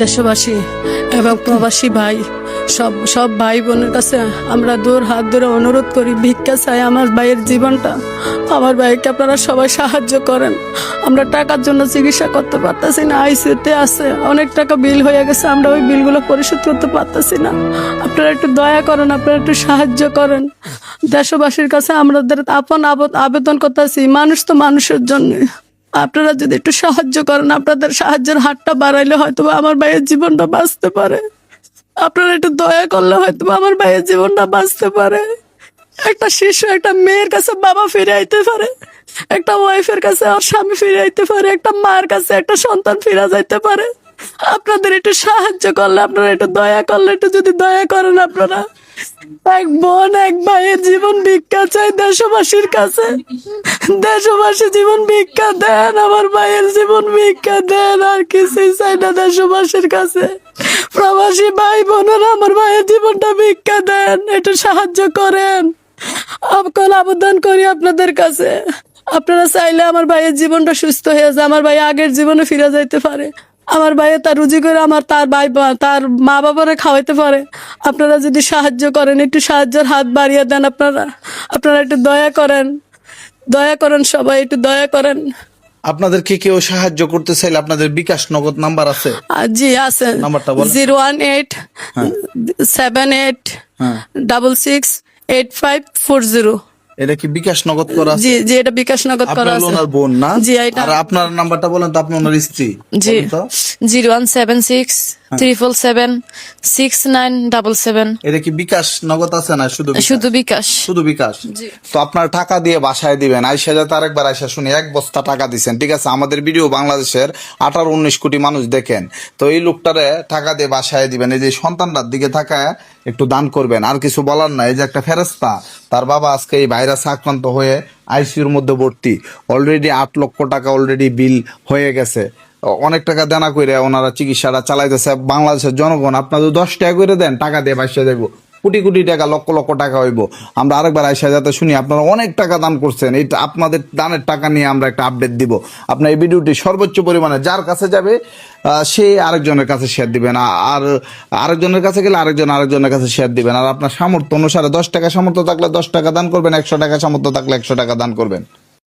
দেশবাসী এবং প্রবাসী ভাই সব ভাই বোনের কাছে আমরা হাত ধরে অনুরোধ করি, ভিক্ষা চাই আমার ভাইয়ের জীবনটা। আমার ভাইকে আপনারা সবাই সাহায্য করেন। আমরা টাকার জন্য চিকিৎসা করতে পারতেছি না, আইসিইউতে আছে, অনেক টাকা বিল হয়ে গেছে, আমরা ওই বিলগুলো পরিশোধ করতে পারতেছি না। আপনারা একটু দয়া করেন, আপনারা একটু সাহায্য করেন। দেশবাসীর কাছে আমাদের আবেদন করতেছি, মানুষ তো মানুষের জন্য। আপনারা যদি একটু সাহায্য করেন, আপনাদের সাহায্যের হাতটা বাড়াইলে হয়তো আমার ভাইয়ের জীবনটা বাঁচতে পারে। আপনারা একটু দয়া করলে হয়তো আমার ভাইয়ের জীবনটা বাঁচতে পারে। একটা শিশু, একটা মেয়ের কাছে বাবা ফিরে আইতে পারে, একটা ওয়াইফের কাছে আর স্বামী ফিরে আইতে পারে, একটা মার কাছে একটা সন্তান ফিরে যাইতে পারে। আপনাদের একটু সাহায্য করলে, আপনারা একটু দয়া করলে, একটু যদি দয়া করেন, আপনারা এক বোন এক ভাইয়ের জীবন ভিক্ষা চাই দেশবাসীর কাছে। দেশবাসী জীবন ভিক্ষা দেন, আমার ভাইয়ের জীবন ভিক্ষা দেন, আর কিছুই চাই না দেশবাসীর কাছে। প্রবাসী ভাই বোনেরা আমার ভাইয়ের জীবনটা ভিক্ষা দেন, একটু সাহায্য করেন। আপনার আবেদন করি আপনাদের কাছে, আপনারা চাইলে আমার ভাইয়ের জীবনটা সুস্থ হয়ে যায়, আমার ভাই আগের জীবনে ফিরে যাইতে পারে, আমার ভাইয়ে তার রুজি করে তার মা বাবারা খাওয়াইতে পারে। আপনারা যদি সাহায্য করেন, একটু সাহায্যের হাত বাড়িয়ে দেন, আপনারা একটু দয়া করেন, সবাই একটু দয়া করেন। আপনাদেরকে কেউ সাহায্য করতে চাইলে আপনাদের বিকাশ নগদ নাম্বার আছে? জি আছে, নাম্বারটা বলেন। 018-7866-8540। এটা কি বিকাশ নগদ করা আছে? জি জি, এটা বিকাশ নগদ করা আপনার আছে। ওনার বোন না? জি, এটা। আর আপনার নাম্বারটা বলেন তো, আপনি ওনার স্ত্রী। জি, বলেন তো। 01763776977। এটা কি বিকাশ নগদ আছে না শুধু বিকাশ? শুধু বিকাশ। শুধু বিকাশ। জি। তো আপনার টাকা দিয়ে বাসায় দিবেন। আইসা যাতে আরেকবার আইসা শুনি 1 বস্তা টাকা দিচ্ছেন, ঠিক আছে? আমাদের ভিডিও বাংলাদেশের 18-19 কোটি মানুষ দেখেন। তো এই লোকটারে টাকা দিয়ে বাসায় দিবেন। এই যে সন্তানটার দিকে তাকায় একটু দান করবেন। আর কিছু বলার না। এই যে একটা ফেরেশতা, তার বাবা আজকে এই ভাইরাসে আক্রান্ত হয়ে আইসিইউর মধ্যে ভর্তি। অলরেডি 8 লক্ষ টাকা অলরেডি বিল হয়ে গেছে। অনেক টাকা দেনা করে ওনারা চিকিৎসাটা চালাইতেছে। বাংলাদেশের জনগণ, আপনাদের 10 টাকা করে দেন, টাকা দিয়ে বাসা যাবো, কোটি কোটি টাকা, লক্ষ লক্ষ টাকা হইব। আমরা আরেকবার আইসা যাতে শুনি আপনারা অনেক টাকা দান করছেন। এই আপনাদের দানের টাকা নিয়ে আমরা একটা আপডেট দিব। আপনার এই ভিডিওটি সর্বোচ্চ পরিমাণে যার কাছে যাবে সে আরেকজনের কাছে শেয়ার দিবেন, আর আরেকজনের কাছে গেলে আরেকজনের কাছে শেয়ার দিবেন। আর আপনার সামর্থ্য অনুসারে 10 টাকা সামর্থ্য থাকলে 10 টাকা দান করবেন, 100 টাকা সামর্থ্য থাকলে 100 টাকা দান করবেন।